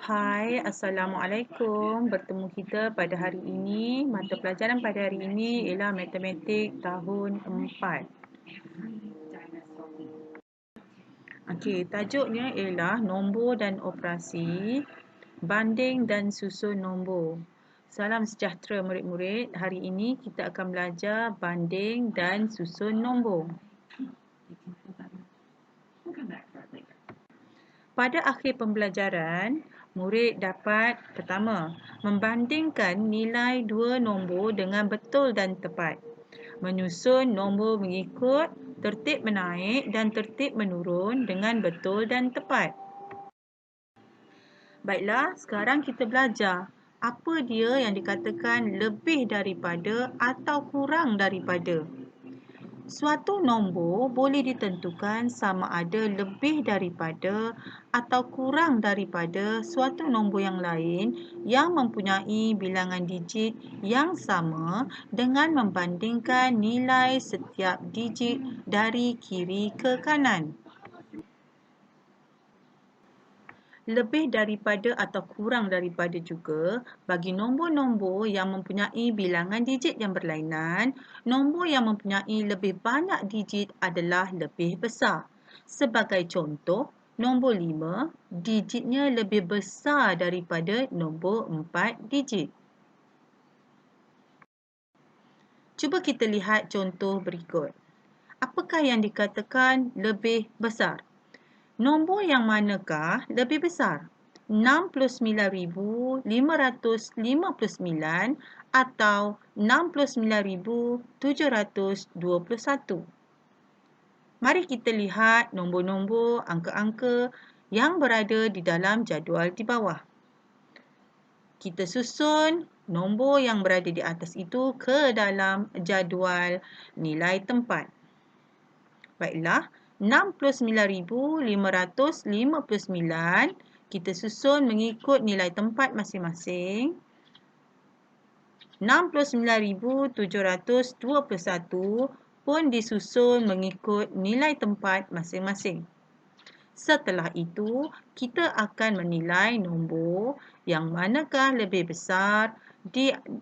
Hai, Assalamualaikum. Bertemu kita pada hari ini. Mata pelajaran pada hari ini ialah Matematik tahun 4. Okey, tajuknya ialah nombor dan operasi, banding dan susun nombor. Salam sejahtera murid-murid. Hari ini kita akan belajar banding dan susun nombor. Pada akhir pembelajaran, murid dapat pertama, membandingkan nilai dua nombor dengan betul dan tepat. Menyusun nombor mengikut tertib menaik dan tertib menurun dengan betul dan tepat. Baiklah, sekarang kita belajar apa dia yang dikatakan lebih daripada atau kurang daripada. Suatu nombor boleh ditentukan sama ada lebih daripada atau kurang daripada suatu nombor yang lain yang mempunyai bilangan digit yang sama dengan membandingkan nilai setiap digit dari kiri ke kanan. Lebih daripada atau kurang daripada juga bagi nombor-nombor yang mempunyai bilangan digit yang berlainan, nombor yang mempunyai lebih banyak digit adalah lebih besar. Sebagai contoh, nombor 5, digitnya lebih besar daripada nombor 4 digit. Cuba kita lihat contoh berikut. Apakah yang dikatakan lebih besar? Nombor yang manakah lebih besar? 69,559 atau 69,721? Mari kita lihat nombor-nombor angka-angka yang berada di dalam jadual di bawah. Kita susun nombor yang berada di atas itu ke dalam jadual nilai tempat. Baiklah, 69,559 kita susun mengikut nilai tempat masing-masing. 69,721 pun disusun mengikut nilai tempat masing-masing. Setelah itu, kita akan menilai nombor yang manakah lebih besar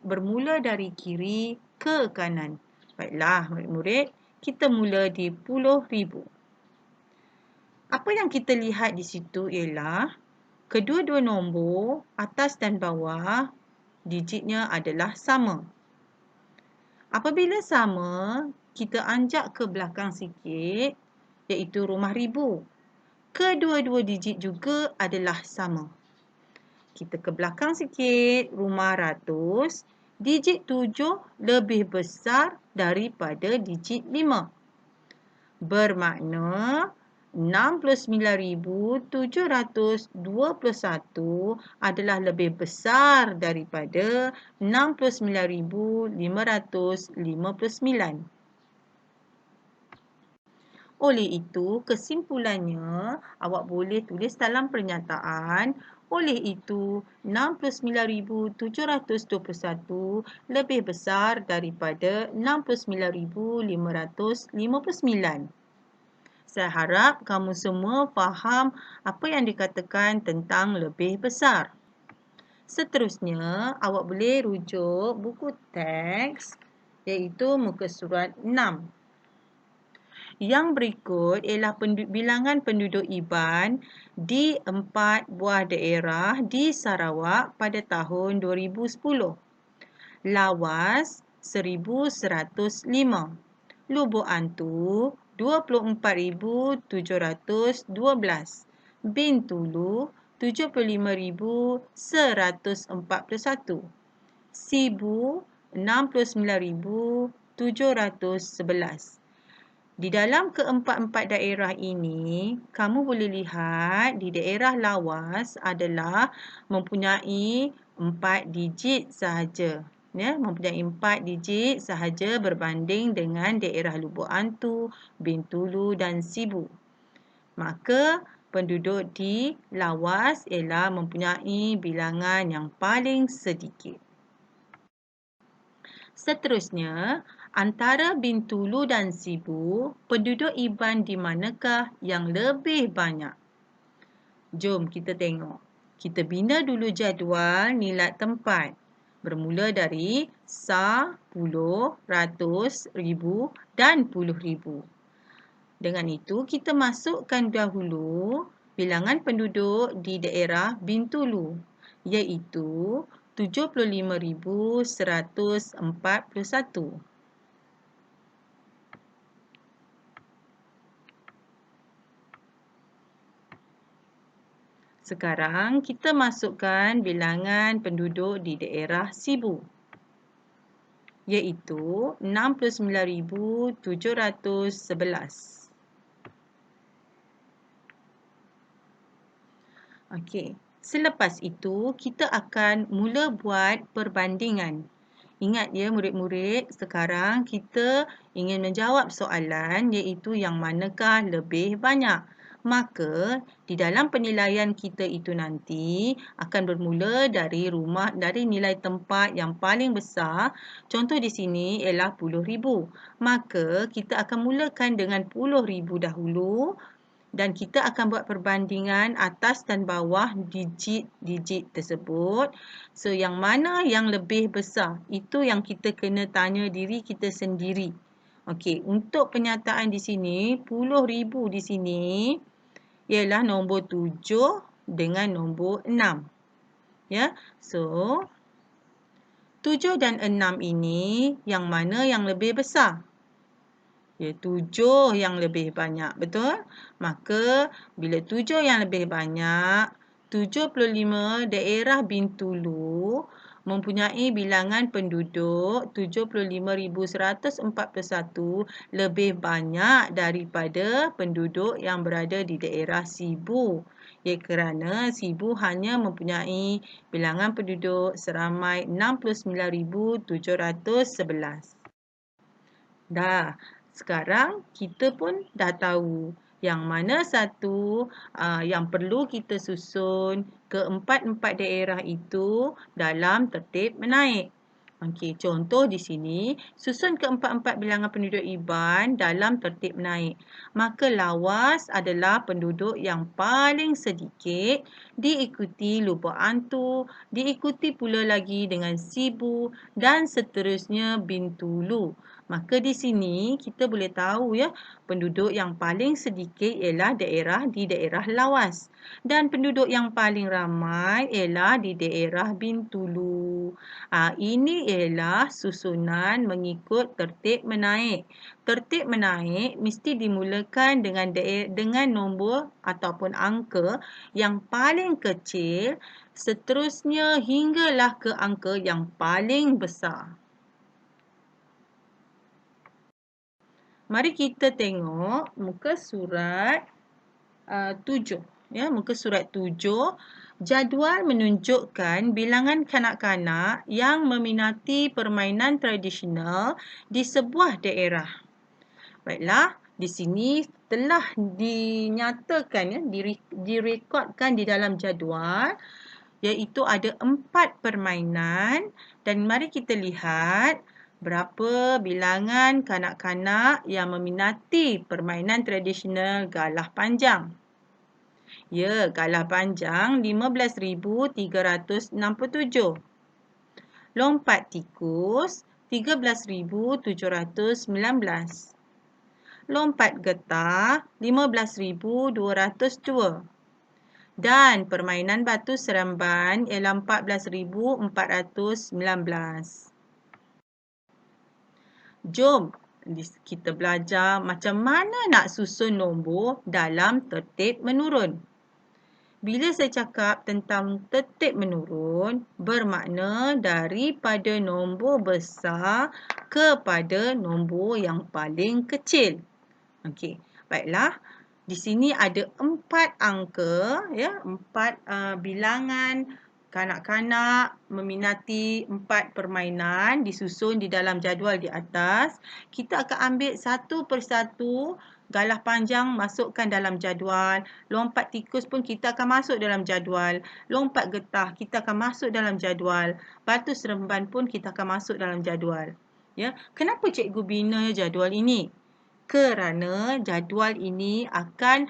bermula dari kiri ke kanan. Baiklah, murid-murid, kita mula di puluh ribu. Apa yang kita lihat di situ ialah kedua-dua nombor atas dan bawah digitnya adalah sama. Apabila sama, kita anjak ke belakang sikit iaitu rumah ribu. Kedua-dua digit juga adalah sama. Kita ke belakang sikit, rumah ratus, digit 7 lebih besar daripada digit 5. Bermakna 69,721 adalah lebih besar daripada 69,559. Oleh itu, kesimpulannya awak boleh tulis dalam pernyataan, oleh itu 69,721 lebih besar daripada 69,559. Saya harap kamu semua faham apa yang dikatakan tentang lebih besar. Seterusnya, awak boleh rujuk buku teks iaitu muka surat 6. Yang berikut ialah bilangan penduduk Iban di 4 buah daerah di Sarawak pada tahun 2010. Lawas 1,105. Lubuk Antu 24,712. Bintulu 75,141. Sibu 69,711. Di dalam keempat-empat daerah ini, kamu boleh lihat di daerah Lawas adalah mempunyai 4 digit sahaja. Ya, mempunyai 4 digit sahaja berbanding dengan daerah Lubuk Antu, Bintulu dan Sibu. Maka penduduk di Lawas ialah mempunyai bilangan yang paling sedikit. Seterusnya, antara Bintulu dan Sibu, penduduk Iban di manakah yang lebih banyak? Jom kita tengok. Kita bina dulu jadual nilai tempat. Bermula dari sa, puluh, ratus, ribu dan puluh ribu. Dengan itu, kita masukkan dahulu bilangan penduduk di daerah Bintulu, iaitu 75,141. Sekarang kita masukkan bilangan penduduk di daerah Sibu, iaitu 69,711. Okey, selepas itu kita akan mula buat perbandingan. Ingat ya murid-murid, sekarang kita ingin menjawab soalan iaitu yang manakah lebih banyak. Maka di dalam penilaian kita itu nanti akan bermula dari nilai tempat yang paling besar. Contoh di sini ialah 10,000. Maka kita akan mulakan dengan 10,000 dahulu. Dan kita akan buat perbandingan atas dan bawah digit-digit tersebut. So, yang mana yang lebih besar? Itu yang kita kena tanya diri kita sendiri. Okey, untuk penyataan di sini, 10,000 di sini ialah nombor 7 dengan nombor 6. Ya, so 7 dan 6 ini yang mana yang lebih besar? Ya, 7 yang lebih banyak, betul? Maka, bila 7 yang lebih banyak, 75 daerah Bintulu mempunyai bilangan penduduk 75,141 lebih banyak daripada penduduk yang berada di daerah Sibu. Ya, kerana Sibu hanya mempunyai bilangan penduduk seramai 69,711. Dah. Sekarang kita pun dah tahu yang mana satu yang perlu kita susun keempat-empat daerah itu dalam tertib menaik. Okey, contoh di sini, susun keempat-empat bilangan penduduk Iban dalam tertib menaik. Maka lawas adalah penduduk yang paling sedikit, diikuti Lubuk Antu, diikuti pula lagi dengan Sibu dan seterusnya Bintulu. Maka di sini kita boleh tahu ya, penduduk yang paling sedikit ialah di daerah lawas dan penduduk yang paling ramai ialah di daerah Bintulu. Ini ialah susunan mengikut tertib menaik. Tertib menaik mesti dimulakan dengan nombor ataupun angka yang paling kecil, seterusnya hinggalah ke angka yang paling besar. Mari kita tengok muka surat 7. Ya, muka surat 7. Jadual menunjukkan bilangan kanak-kanak yang meminati permainan tradisional di sebuah daerah. Baiklah, di sini telah dinyatakan, ya, direkodkan di dalam jadual, iaitu ada 4 permainan dan mari kita lihat berapa bilangan kanak-kanak yang meminati permainan tradisional galah panjang. Ya, galah panjang 15,367. Lompat tikus 13,719. Lompat getah 15,202. Dan permainan batu seremban ialah 14,419. Jom kita belajar macam mana nak susun nombor dalam tertib menurun. Bila saya cakap tentang tertib menurun, bermakna daripada nombor besar kepada nombor yang paling kecil. Okey, baiklah. Di sini ada 4 angka, ya, 4 bilangan kanak-kanak meminati 4 permainan disusun di dalam jadual di atas. Kita akan ambil satu persatu galah panjang masukkan dalam jadual. Lompat tikus pun kita akan masuk dalam jadual. Lompat getah kita akan masuk dalam jadual. Batu seremban pun kita akan masuk dalam jadual. Ya, kenapa cikgu bina jadual ini? Kerana jadual ini akan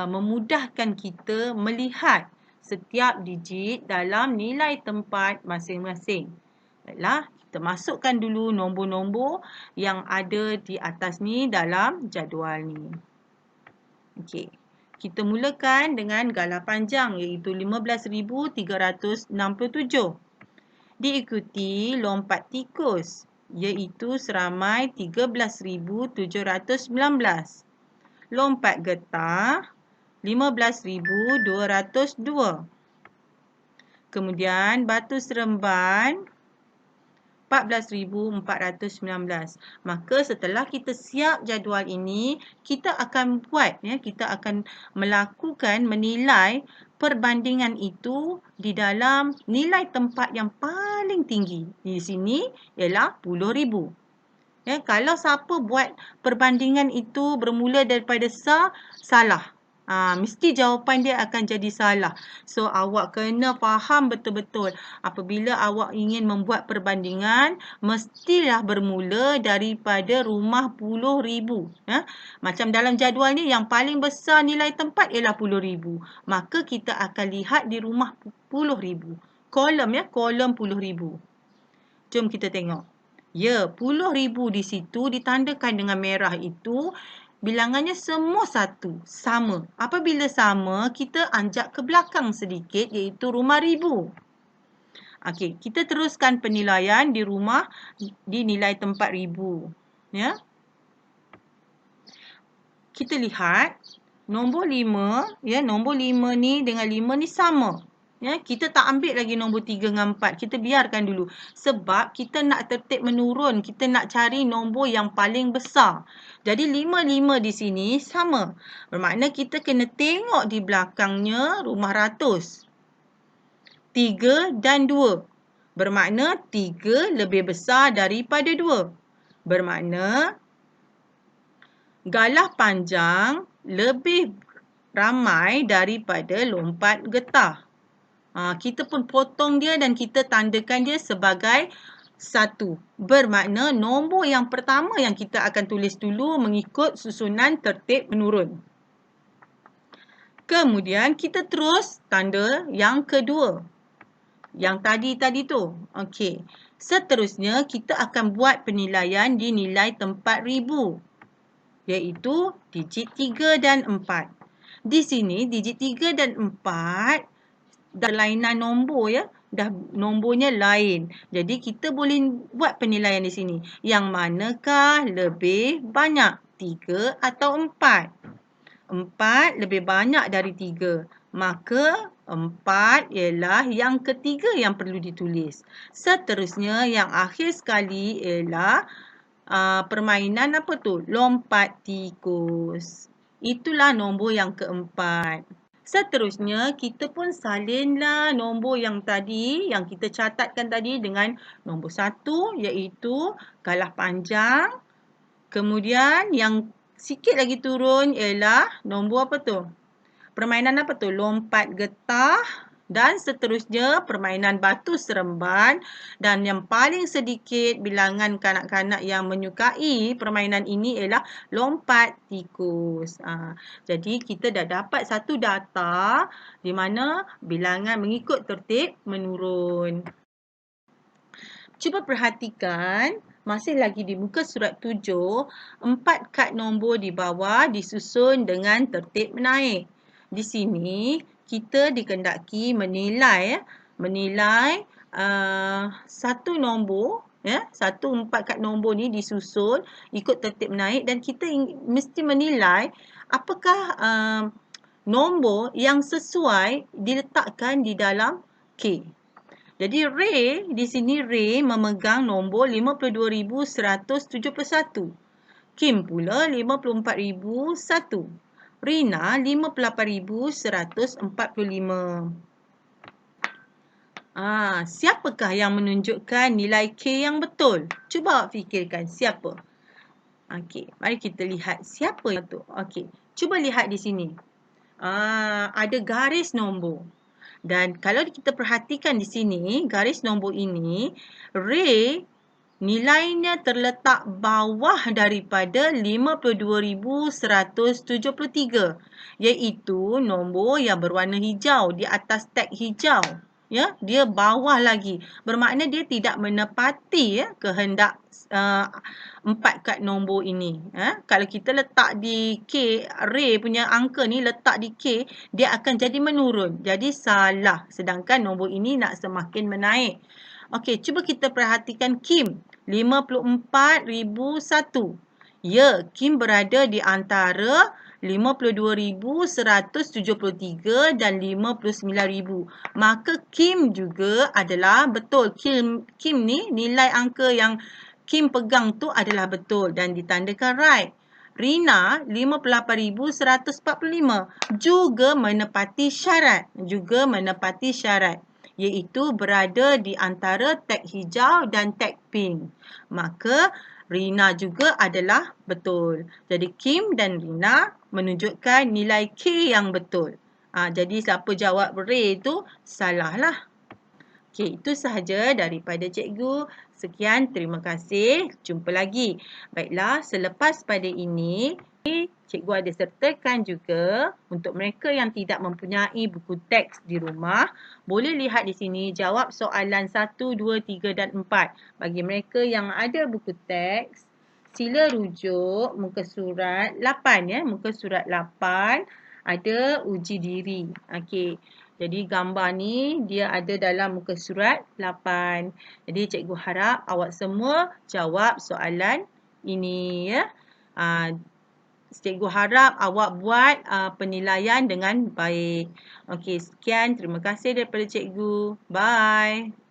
memudahkan kita melihat setiap digit dalam nilai tempat masing-masing. Baiklah, kita masukkan dulu nombor-nombor yang ada di atas ni dalam jadual ni. Okey. Kita mulakan dengan galah panjang iaitu 15,367. Diikuti lompat tikus iaitu seramai 13,719. Lompat getah 15,202. Kemudian batu seremban 14,419. Maka setelah kita siap jadual ini, kita akan menilai perbandingan itu di dalam nilai tempat yang paling tinggi. Di sini ialah 10,000. Ya, kalau siapa buat perbandingan itu bermula daripada salah. Mesti jawapan dia akan jadi salah. So, awak kena faham betul-betul. Apabila awak ingin membuat perbandingan, mestilah bermula daripada rumah 10,000. Ya? Macam dalam jadual ni, yang paling besar nilai tempat ialah 10,000. Maka kita akan lihat di rumah 10,000. Kolom 10,000. Jom kita tengok. Ya, 10,000 di situ ditandakan dengan merah itu. Bilangannya semua satu, sama. Apabila sama, kita anjak ke belakang sedikit iaitu rumah 1,000. Okey, kita teruskan penilaian di nilai tempat 1,000. Ya. Kita lihat nombor 5, nombor 5 ni dengan 5 ni sama. Ya, kita tak ambil lagi nombor 3 dengan 4. Kita biarkan dulu. Sebab kita nak tertib menurun. Kita nak cari nombor yang paling besar. Jadi 5 di sini sama. Bermakna kita kena tengok di belakangnya rumah ratus. 3 dan 2. Bermakna 3 lebih besar daripada 2. Bermakna galah panjang lebih ramai daripada lompat getah. Kita pun potong dia dan kita tandakan dia sebagai 1. Bermakna nombor yang pertama yang kita akan tulis dulu mengikut susunan tertib menurun. Kemudian kita terus tanda yang kedua. Yang tadi tu. Okey. Seterusnya kita akan buat penilaian di nilai tempat 1,000. Iaitu digit 3 dan 4. Di sini digit 3 dan 4 dah lainan nombor dah nombornya lain. Jadi kita boleh buat penilaian di sini. Yang manakah lebih banyak? 3 atau 4? 4 lebih banyak dari 3. Maka 4 ialah yang ketiga yang perlu ditulis. Seterusnya yang akhir sekali ialah permainan apa tu? Lompat tikus. Itulah nombor yang keempat. Seterusnya, kita pun salinlah nombor yang tadi, yang kita catatkan tadi dengan nombor 1 iaitu galah panjang. Kemudian yang sikit lagi turun ialah nombor apa tu? Permainan apa tu? Lompat getah. Dan seterusnya permainan batu seremban. Dan yang paling sedikit bilangan kanak-kanak yang menyukai permainan ini ialah lompat tikus. Jadi kita dah dapat satu data di mana bilangan mengikut tertib menurun. Cuba perhatikan, masih lagi di muka surat 7, 4 kad nombor di bawah disusun dengan tertib menaik. Di sini kita dikendaki menilai satu nombor, satu 4 kad nombor ni disusun ikut tertib naik dan kita mesti menilai apakah nombor yang sesuai diletakkan di dalam K. Jadi Ray di sini memegang nombor 52,171. Kim pula 54,001. Rina 58,145. Siapakah yang menunjukkan nilai K yang betul? Cuba awak fikirkan siapa? Okey, mari kita lihat siapa itu. Okey, cuba lihat di sini. Ada garis nombor. Dan kalau kita perhatikan di sini, garis nombor ini, Ray nilainya terletak bawah daripada 52,173, iaitu nombor yang berwarna hijau di atas tag hijau. Ya, dia bawah lagi. Bermakna dia tidak menepati kehendak 4 kad nombor ini. Kalau kita letak di K, array punya angka ni letak di K, dia akan jadi menurun. Jadi salah. Sedangkan nombor ini nak semakin menaik. Okey, cuba kita perhatikan Kim. 54,001. Ya, Kim berada di antara 52,173 dan 59,000. Maka Kim juga adalah betul. Kim ni nilai angka yang Kim pegang tu adalah betul dan ditandakan right. Rina 58,145 juga menepati syarat. Iaitu berada di antara tag hijau dan tag pink. Maka Rina juga adalah betul. Jadi Kim dan Rina menunjukkan nilai K yang betul. Jadi siapa jawab Ray tu salah lah. Okey, itu sahaja daripada cikgu. Sekian, terima kasih. Jumpa lagi. Baiklah, selepas pada ini, cikgu ada sertakan juga untuk mereka yang tidak mempunyai buku teks di rumah, boleh lihat di sini jawab soalan 1, 2, 3 dan 4. Bagi mereka yang ada buku teks, sila rujuk muka surat 8 muka surat 8 ada uji diri. Okey. Jadi gambar ni dia ada dalam muka surat 8. Jadi cikgu harap awak semua jawab soalan ini ya. Cikgu harap awak buat penilaian dengan baik. Okey, sekian. Terima kasih daripada cikgu. Bye.